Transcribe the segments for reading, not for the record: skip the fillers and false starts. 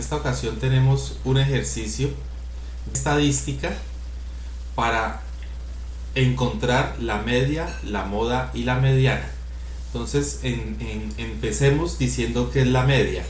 esta ocasión tenemos un ejercicio de estadística para encontrar la media, la moda y la mediana. Entonces empecemos diciendo que es la media.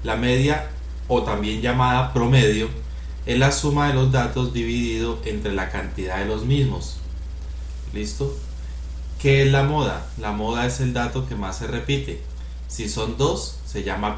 La media, o también llamada promedio, es la suma de los datos dividido entre la cantidad de los mismos. ¿Listo? ¿Qué es la moda? La moda es el dato que más se repite. Si son 2 se llama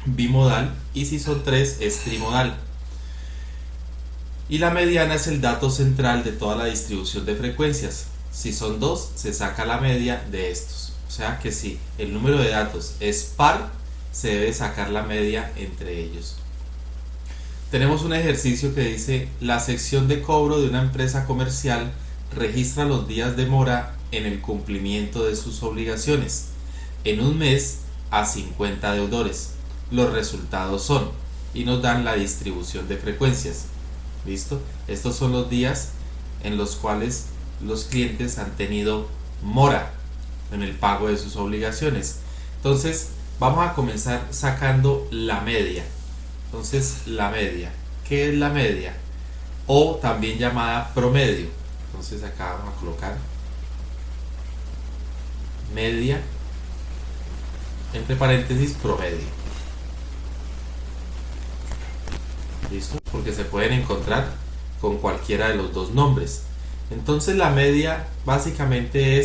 bimodal, y si son 3 es trimodal. Y la mediana es el dato central de toda la distribución de frecuencias. Si son 2 se saca la media de estos. O sea que si el número de datos es par, se debe sacar la media entre ellos. Tenemos un ejercicio que dice: la sección de cobro de una empresa comercial registra los días de mora en el cumplimiento de sus obligaciones. En un mes a 50 deudores. Los resultados son, y nos dan la distribución de frecuencias. ¿Listo? Estos son los días en los cuales los clientes han tenido mora en el pago de sus obligaciones. Entonces vamos a comenzar sacando la media. Entonces, la media. ¿Qué es la media? O también llamada promedio. Entonces acá vamos a colocar media, entre paréntesis, promedio. ¿Listo? Porque se pueden encontrar con cualquiera de los dos nombres. Entonces la media básicamente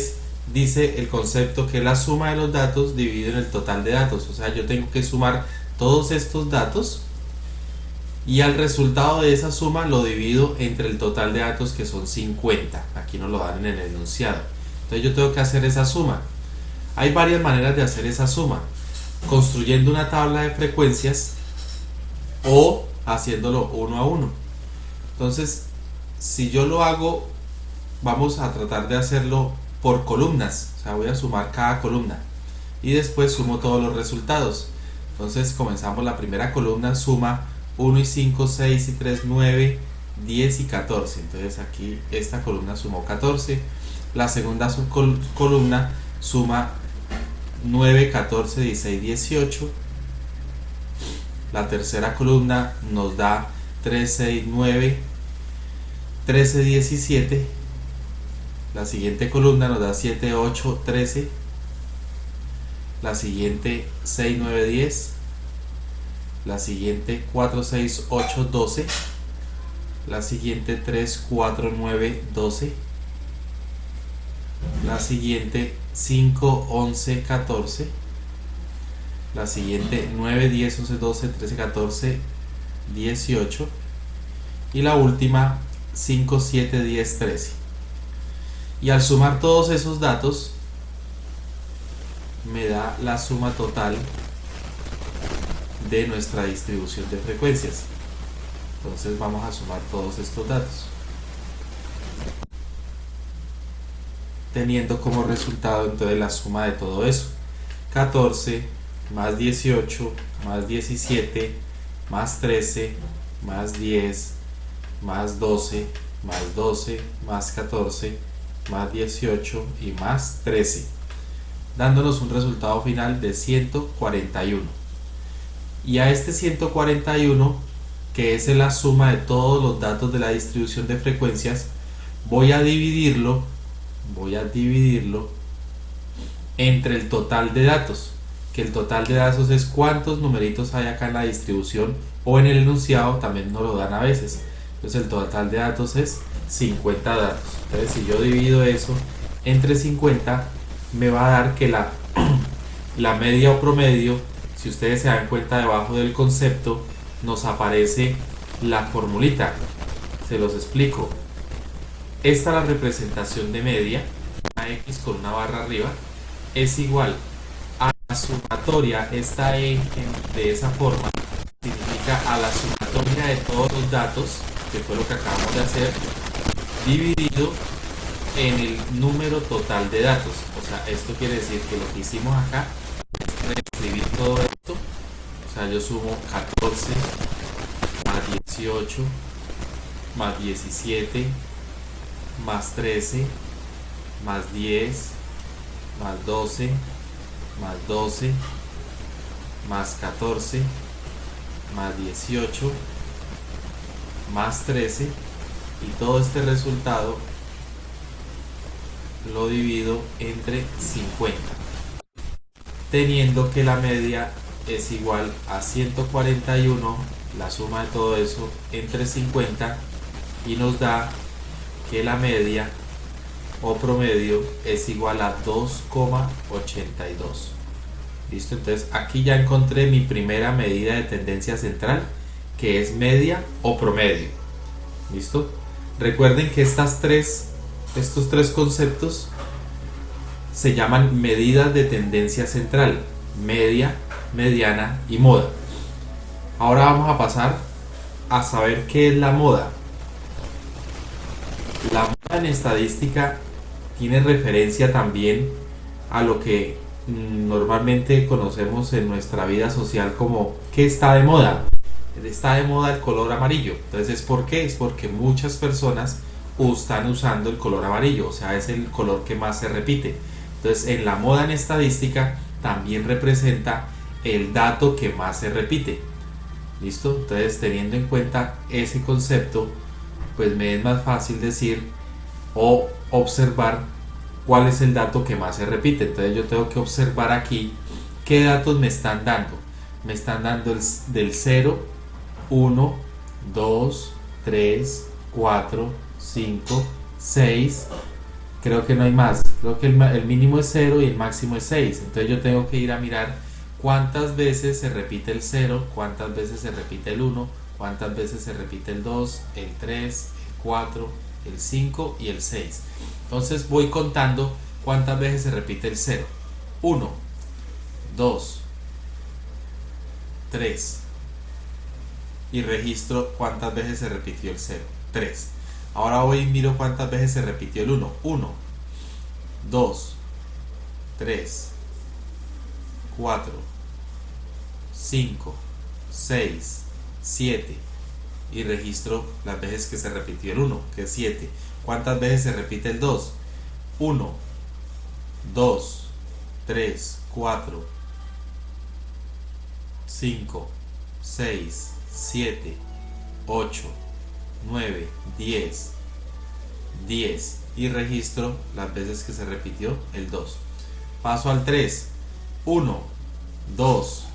dice el concepto que es la suma de los datos dividido en el total de datos. O sea, yo tengo que sumar todos estos datos y al resultado de esa suma lo divido entre el total de datos, que son 50. Aquí nos lo dan en el enunciado. Entonces yo tengo que hacer esa suma. Hay varias maneras de hacer esa suma: construyendo una tabla de frecuencias o haciéndolo uno a uno. Entonces, si yo lo hago, vamos a tratar de hacerlo por columnas. O sea, voy a sumar cada columna y después sumo todos los resultados. Entonces comenzamos. La primera columna suma 1 y 5, 6 y 3, 9, 10 y 14. Entonces aquí esta columna sumó 14. La segunda columna suma 9, 14, 16, 18. La tercera columna nos da 3, 6, 9, 13, 17. La siguiente columna nos da 7, 8, 13. La siguiente 6, 9, 10. La siguiente 4, 6, 8, 12. La siguiente 3, 4, 9, 12. La siguiente 5, 11, 14. La siguiente 9, 10, 11, 12, 13, 14, 18. Y la última 5, 7, 10, 13. Y al sumar todos esos datos me da la suma total de nuestra distribución de frecuencias. Entonces vamos a sumar todos estos datos, teniendo como resultado entonces la suma de todo eso: 14 más 18 más 17 más 13 más 10 más 12 más 12 más 14 más 18 y más 13, dándonos un resultado final de 141. Y a este 141, que es la suma de todos los datos de la distribución de frecuencias, voy a dividirlo entre el total de datos, que el total de datos es cuántos numeritos hay acá en la distribución, o en el enunciado también nos lo dan a veces. Entonces el total de datos es 50 datos. Entonces si yo divido eso entre 50, me va a dar que la media o promedio, si ustedes se dan cuenta, debajo del concepto nos aparece la formulita. Se los explico. Esta es la representación de media. Una X con una barra arriba es igual a la sumatoria. Esta E de esa forma significa a la sumatoria de todos los datos, que fue lo que acabamos de hacer, dividido en el número total de datos. O sea, esto quiere decir que lo que hicimos acá es reescribir todo esto. O sea, yo sumo 14 más 18 más 17 más 13 más 10 más 12 más 12 más 14 más 18 más 13, y todo este resultado lo divido entre 50, teniendo que la media es igual a 141, la suma de todo eso entre 50, y nos da que la media o promedio es igual a 2,82. ¿Listo? Entonces aquí ya encontré mi primera medida de tendencia central, que es media o promedio. ¿Listo? Recuerden que estos tres conceptos se llaman medidas de tendencia central: media, mediana y moda. Ahora vamos a pasar a saber qué es la moda. La moda en estadística tiene referencia también a lo que normalmente conocemos en nuestra vida social como ¿qué está de moda? Está de moda el color amarillo. Entonces, ¿por qué? Es porque muchas personas están usando el color amarillo, o sea, es el color que más se repite. Entonces, en la moda en estadística también representa el dato que más se repite. ¿Listo? Entonces, teniendo en cuenta ese concepto, pues me es más fácil decir o observar cuál es el dato que más se repite. Entonces yo tengo que observar aquí qué datos me están dando. Me están dando del 0, 1, 2, 3, 4, 5, 6. Creo que no hay más. Creo que el mínimo es 0 y el máximo es 6. Entonces yo tengo que ir a mirar cuántas veces se repite el 0, cuántas veces se repite el 1, cuántas veces se repite el 2, el 3, el 4, el 5 y el 6. Entonces voy contando cuántas veces se repite el 0. 1, 2, 3. Y registro cuántas veces se repitió el 0. 3. Ahora voy y miro cuántas veces se repitió el 1. 1, 2, 3, 4, 5, 6, 7. Y registro las veces que se repitió el 1, que es 7. ¿Cuántas veces se repite el 2? 1, 2, 3, 4, 5, 6, 7, 8, 9, 10. 10. Y registro las veces que se repitió el 2. Paso al 3. 1, 2,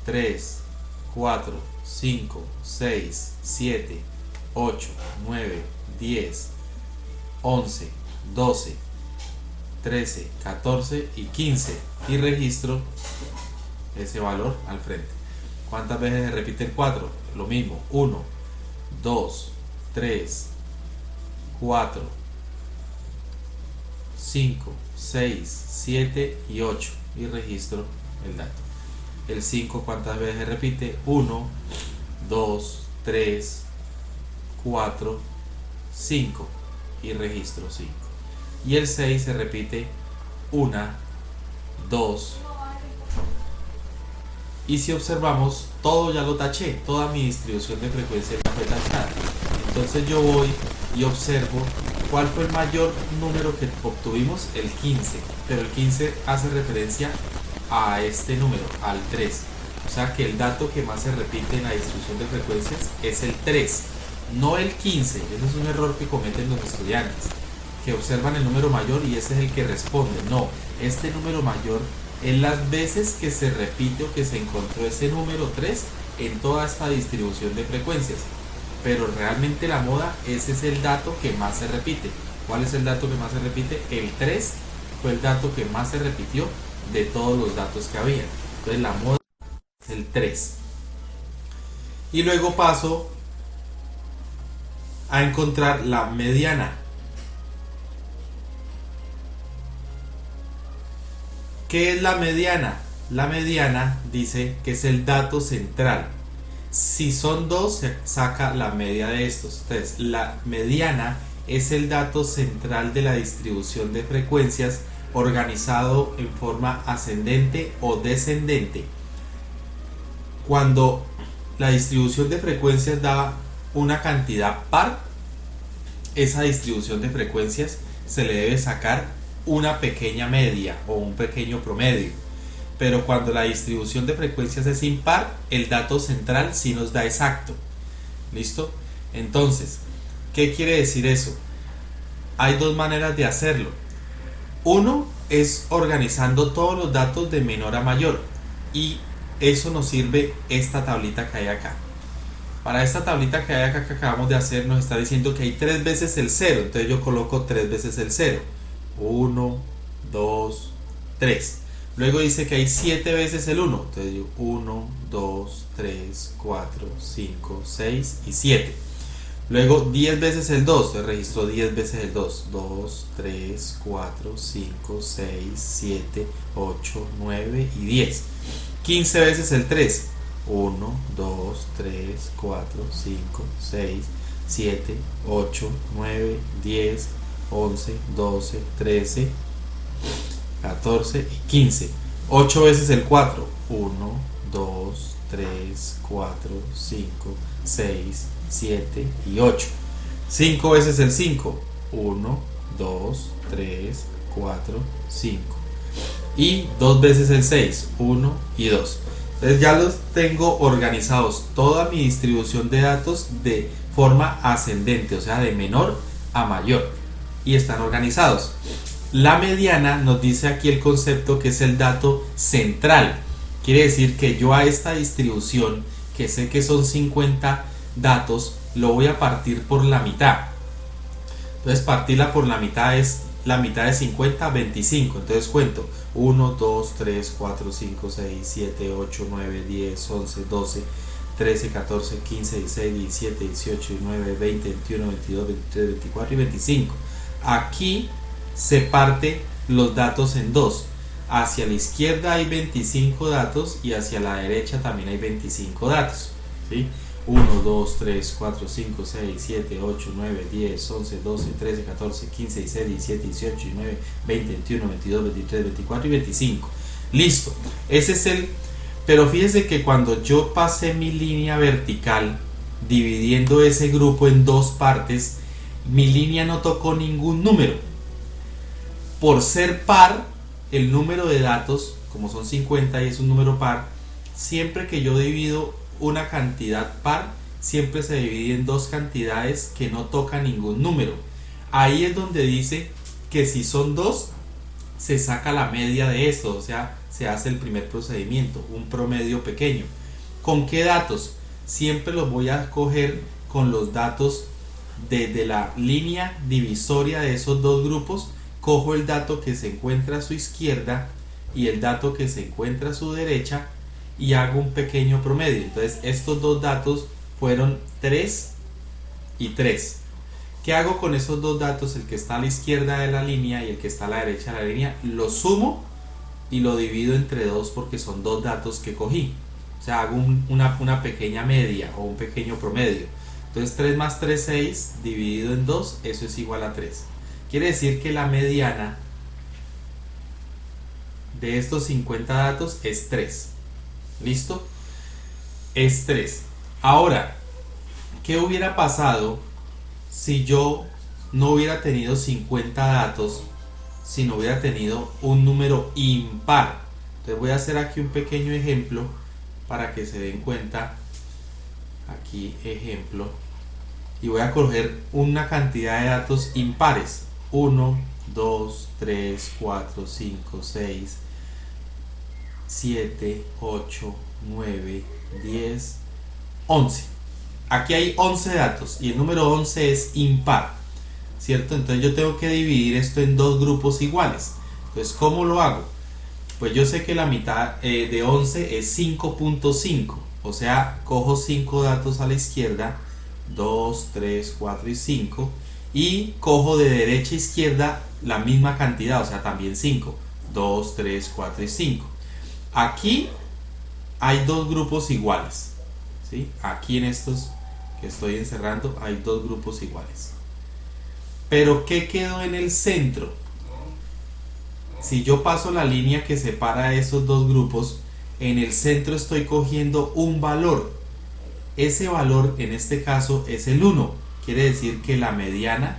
3, 4, 5, 6, 7, 8, 9, 10, 11, 12, 13, 14 y 15. Y registro ese valor al frente. ¿Cuántas veces se repite el 4? Lo mismo. 1, 2, 3, 4, 5, 6, 7 y 8. Y registro el dato. El 5, ¿cuántas veces se repite? 1, 2, 3, 4, 5. Y registro 5. Y el 6 se repite 1, 2. Y si observamos, todo ya lo taché, toda mi distribución de frecuencia ya fue tachada. Entonces yo voy y observo cuál fue el mayor número que obtuvimos, el 15. Pero el 15 hace referencia a este número, al 3. O sea que el dato que más se repite en la distribución de frecuencias es el 3, no el 15. Ese es un error que cometen los estudiantes, que observan el número mayor y ese es el que responde. No, este número mayor es las veces que se repite o que se encontró ese número 3 en toda esta distribución de frecuencias. Pero realmente la moda, ese es el dato que más se repite. ¿Cuál es el dato que más se repite? El 3 fue el dato que más se repitió de todos los datos que había. Entonces la moda es el 3. Y luego paso a encontrar la mediana. ¿Qué es la mediana? La mediana dice que es el dato central. Si son dos, se saca la media de estos. Entonces, la mediana es el dato central de la distribución de frecuencias organizado en forma ascendente o descendente. Cuando la distribución de frecuencias da una cantidad par, esa distribución de frecuencias se le debe sacar una pequeña media o un pequeño promedio. pero cuando la distribución de frecuencias es impar, el dato central sí nos da exacto. ¿Listo? Entonces, ¿qué quiere decir eso? Hay dos maneras de hacerlo. Uno es organizando todos los datos de menor a mayor, y eso nos sirve esta tablita que hay acá. Para esta tablita que hay acá que acabamos de hacer, nos está diciendo que hay 3 veces el 0, entonces yo coloco 3 veces el 0. 1, 2, 3. Luego dice que hay 7 veces el 1, entonces yo 1, 2, 3, 4, 5, 6 y 7. Luego 10 veces el 2, entonces registro 10 veces el 2. 2, 3, 4, 5, 6, 7, 8, 9 y 10. 15 veces el 3. 1, 2, 3, 4, 5, 6, 7, 8, 9, 10, 11, 12, 13, 14 y 15. 8 veces el 4. 1, 2, 3, 4, 5, 6, 7 y 8. 5 veces el 5. 1, 2, 3, 4, 5. Y 2 veces el 6. 1 y 2. Entonces ya los tengo organizados, toda mi distribución de datos de forma ascendente, o sea, de menor a mayor, y están organizados. La mediana nos dice aquí el concepto que es el dato central. Quiere decir que yo a esta distribución, que sé que son 50 datos, lo voy a partir por la mitad. Entonces partirla por la mitad es la mitad de 50, 25. Entonces cuento 1, 2, 3, 4, 5, 6, 7, 8, 9, 10, 11, 12, 13, 14, 15, 16, 17, 18, 19, 20, 21, 22, 23, 24 y 25. Aquí se parte los datos en dos. Hacia la izquierda hay 25 datos y hacia la derecha también hay 25 datos, ¿sí? 1, 2, 3, 4, 5, 6, 7, 8, 9, 10, 11, 12, 13, 14, 15, 16, 17, 18, 19, 20, 21, 22, 23, 24 y 25. Listo. Ese es el... Pero fíjense que cuando yo pasé mi línea vertical dividiendo ese grupo en dos partes, mi línea no tocó ningún número. Por ser par, el número de datos, como son 50 y es un número par, siempre que yo divido una cantidad par, siempre se divide en dos cantidades que no tocan ningún número. Ahí es donde dice que si son dos, se saca la media de esto, o sea, se hace el primer procedimiento, un promedio pequeño. ¿Con qué datos? Siempre los voy a coger con los datos desde la línea divisoria de esos dos grupos. Cojo el dato que se encuentra a su izquierda y el dato que se encuentra a su derecha y hago un pequeño promedio. Entonces estos dos datos fueron 3 y 3. ¿Qué hago con esos dos datos? El que está a la izquierda de la línea y el que está a la derecha de la línea, lo sumo y lo divido entre dos porque son dos datos que cogí. O sea, hago una pequeña media o un pequeño promedio. Entonces 3 más 3, 6, dividido en 2, eso es igual a 3. Quiere decir que la mediana de estos 50 datos es 3. ¿Listo? Es 3. Ahora, ¿qué hubiera pasado si yo no hubiera tenido 50 datos, si no hubiera tenido un número impar? Entonces voy a hacer aquí un pequeño ejemplo para que se den cuenta. Aquí ejemplo. Y voy a coger una cantidad de datos impares. 1, 2, 3, 4, 5, 6, 7, 8, 9, 10, 11. Aquí hay 11 datos y el número 11 es impar, ¿cierto? Entonces yo tengo que dividir esto en dos grupos iguales. Entonces, ¿cómo lo hago? Pues yo sé que la mitad de 11 es 5.5. O sea, cojo 5 datos a la izquierda, 2, 3, 4 y 5. Y cojo de derecha a izquierda la misma cantidad, o sea, también 5. 2, 3, 4 y 5. Aquí hay dos grupos iguales, ¿sí? Aquí en estos que estoy encerrando hay dos grupos iguales. Pero ¿qué quedó en el centro? Si yo paso la línea que separa esos dos grupos, en el centro estoy cogiendo un valor. Ese valor en este caso es el 1. Quiere decir que la mediana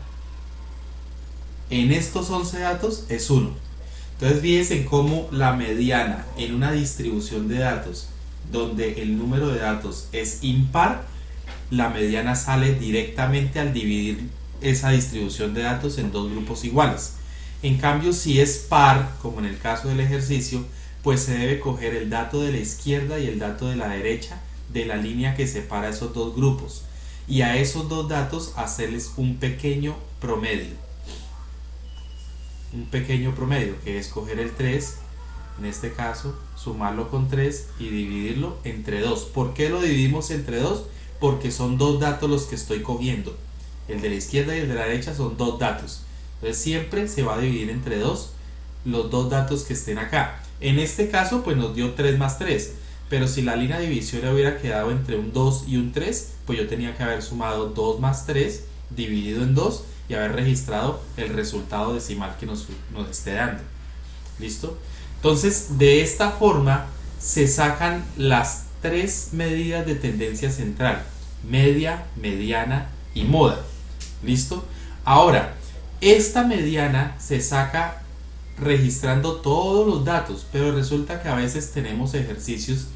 en estos 11 datos es 1. Entonces fíjense en cómo la mediana en una distribución de datos donde el número de datos es impar, la mediana sale directamente al dividir esa distribución de datos en dos grupos iguales. En cambio, si es par, como en el caso del ejercicio, pues se debe coger el dato de la izquierda y el dato de la derecha de la línea que separa esos dos grupos, y a esos dos datos hacerles un pequeño promedio. Un pequeño promedio, que es coger el 3, en este caso, sumarlo con 3 y dividirlo entre 2. ¿Por qué lo dividimos entre 2? Porque son dos datos los que estoy cogiendo. El de la izquierda y el de la derecha son dos datos. Entonces siempre se va a dividir entre 2 los dos datos que estén acá. En este caso pues nos dio 3 más 3. Pero si la línea divisoria hubiera quedado entre un 2 y un 3, pues yo tenía que haber sumado 2 más 3 dividido en 2 y haber registrado el resultado decimal que nos esté dando. ¿Listo? Entonces, de esta forma se sacan las tres medidas de tendencia central: media, mediana y moda. ¿Listo? Ahora, esta mediana se saca registrando todos los datos, pero resulta que a veces tenemos ejercicios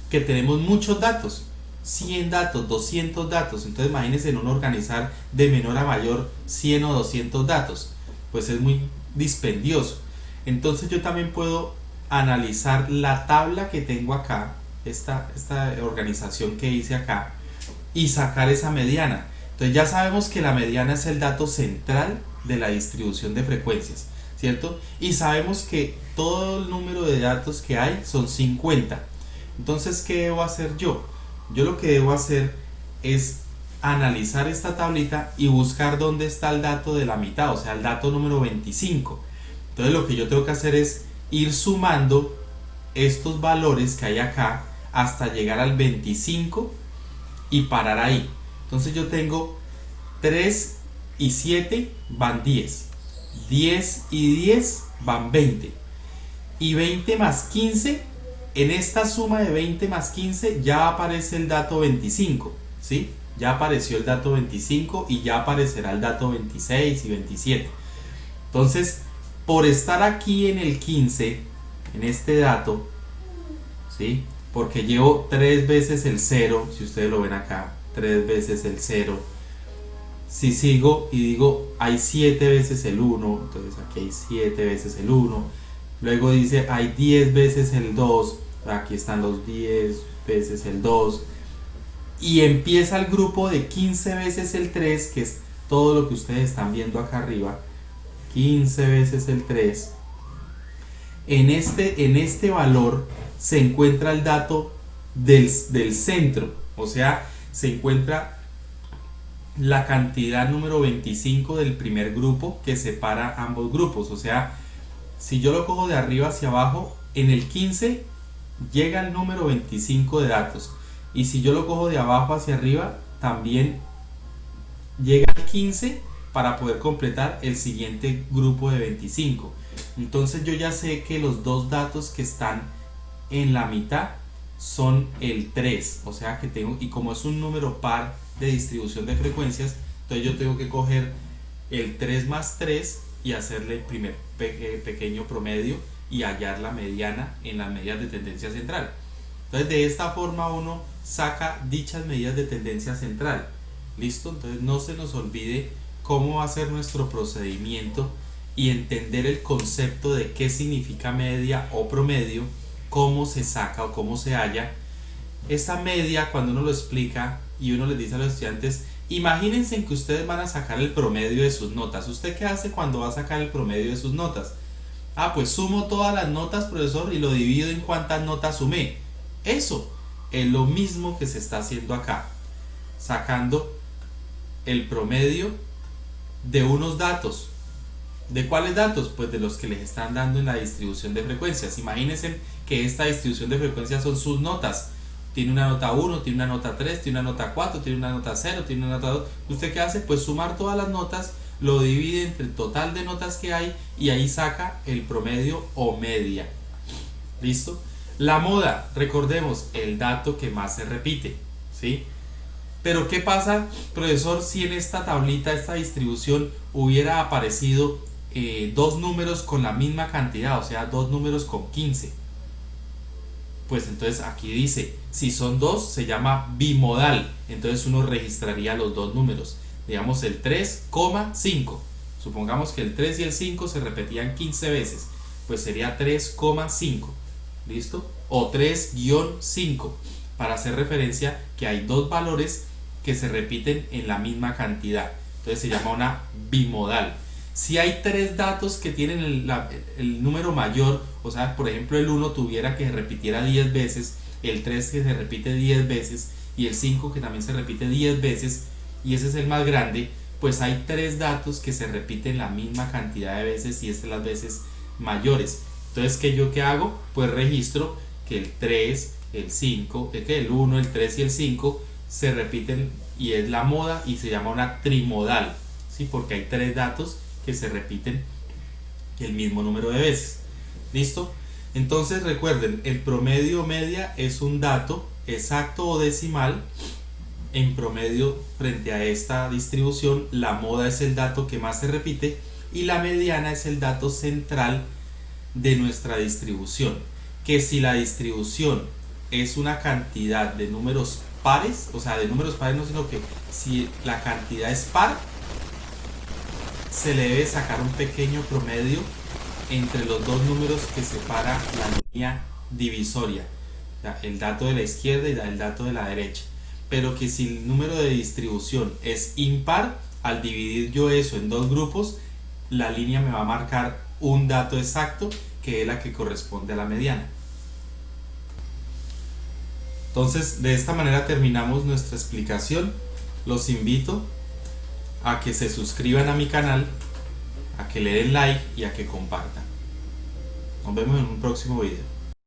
que tenemos muchos datos, 100 datos, 200 datos. Entonces imagínense en uno organizar de menor a mayor 100 o 200 datos, pues es muy dispendioso. Entonces yo también puedo analizar la tabla que tengo acá, esta organización que hice acá, y sacar esa mediana. Entonces ya sabemos que la mediana es el dato central de la distribución de frecuencias, ¿cierto? Y sabemos que todo el número de datos que hay son 50. Entonces, ¿qué debo hacer yo? Yo lo que debo hacer es analizar esta tablita y buscar dónde está el dato de la mitad, o sea, el dato número 25. Entonces lo que yo tengo que hacer es ir sumando estos valores que hay acá hasta llegar al 25 y parar ahí. Entonces yo tengo 3 y 7 van 10, 10 y 10 van 20, y 20 más 15, en esta suma de 20 más 15 ya aparece el dato 25, ¿sí? Ya apareció el dato 25 y ya aparecerá el dato 26 y 27. Entonces, por estar aquí en el 15, en este dato, ¿sí? Porque llevo 3 veces el 0, si ustedes lo ven acá, 3 veces el 0. Si sigo y digo hay 7 veces el 1, entonces aquí hay 7 veces el 1. Luego dice hay 10 veces el 2, aquí están los 10 veces el 2. Y empieza el grupo de 15 veces el 3, que es todo lo que ustedes están viendo acá arriba. 15 veces el 3. En este valor se encuentra el dato del centro, o sea, se encuentra la cantidad número 25 del primer grupo que separa ambos grupos. O sea, si yo lo cojo de arriba hacia abajo, en el 15 llega el número 25 de datos, y si yo lo cojo de abajo hacia arriba también llega al 15 para poder completar el siguiente grupo de 25. Entonces yo ya sé que los dos datos que están en la mitad son el 3, o sea que tengo, y como es un número par de distribución de frecuencias, entonces yo tengo que coger el 3 más 3 y hacerle el primer pequeño promedio y hallar la mediana en las medidas de tendencia central. Entonces de esta forma uno saca dichas medidas de tendencia central. ¿Listo? Entonces no se nos olvide cómo va a ser nuestro procedimiento y entender el concepto de qué significa media o promedio, cómo se saca o cómo se halla. Esta media, cuando uno lo explica y uno les dice a los estudiantes, imagínense que ustedes van a sacar el promedio de sus notas. ¿Usted qué hace cuando va a sacar el promedio de sus notas? Ah, pues sumo todas las notas, profesor, y lo divido en cuántas notas sumé. Eso es lo mismo que se está haciendo acá, sacando el promedio de unos datos. ¿De cuáles datos? Pues de los que les están dando en la distribución de frecuencias. Imagínense que esta distribución de frecuencias son sus notas. Tiene una nota 1, tiene una nota 3, tiene una nota 4, tiene una nota 0, tiene una nota 2. ¿Usted qué hace? Pues sumar todas las notas, lo divide entre el total de notas que hay y ahí saca el promedio o media. ¿Listo? La moda, recordemos, el dato que más se repite, ¿sí? Pero ¿qué pasa, profesor, si en esta tablita, esta distribución hubiera aparecido dos números con la misma cantidad, o sea, dos números con 15. Pues entonces aquí dice, si son dos se llama bimodal, entonces uno registraría los dos números, digamos el 3,5. Supongamos que el 3 y el 5 se repetían 15 veces, pues sería 3,5, ¿listo? O 3-5, para hacer referencia que hay dos valores que se repiten en la misma cantidad, entonces se llama una bimodal. Si hay tres datos que tienen el número mayor, o sea, por ejemplo el 1 tuviera que se repitiera 10 veces, el 3 que se repite 10 veces y el 5 que también se repite 10 veces, y ese es el más grande, pues hay tres datos que se repiten la misma cantidad de veces y estas las veces mayores. Entonces, ¿qué hago? Pues registro que el 3, el 5, que el 1, el 3 y el 5 se repiten y es la moda y se llama una trimodal, ¿sí? Porque hay tres datos que se repiten el mismo número de veces. ¿Listo? Entonces recuerden, el promedio o media es un dato exacto o decimal en promedio frente a esta distribución. La moda es el dato que más se repite y la mediana es el dato central de nuestra distribución. Que si la distribución es una cantidad de números pares, o sea, de números pares no, sino que si la cantidad es par, se le debe sacar un pequeño promedio entre los dos números que separa la línea divisoria, el dato de la izquierda y el dato de la derecha. Pero que si el número de distribución es impar, al dividir yo eso en dos grupos, la línea me va a marcar un dato exacto que es la que corresponde a la mediana. Entonces, de esta manera terminamos nuestra explicación. Los invito a que se suscriban a mi canal, a que le den like y a que compartan. Nos vemos en un próximo video.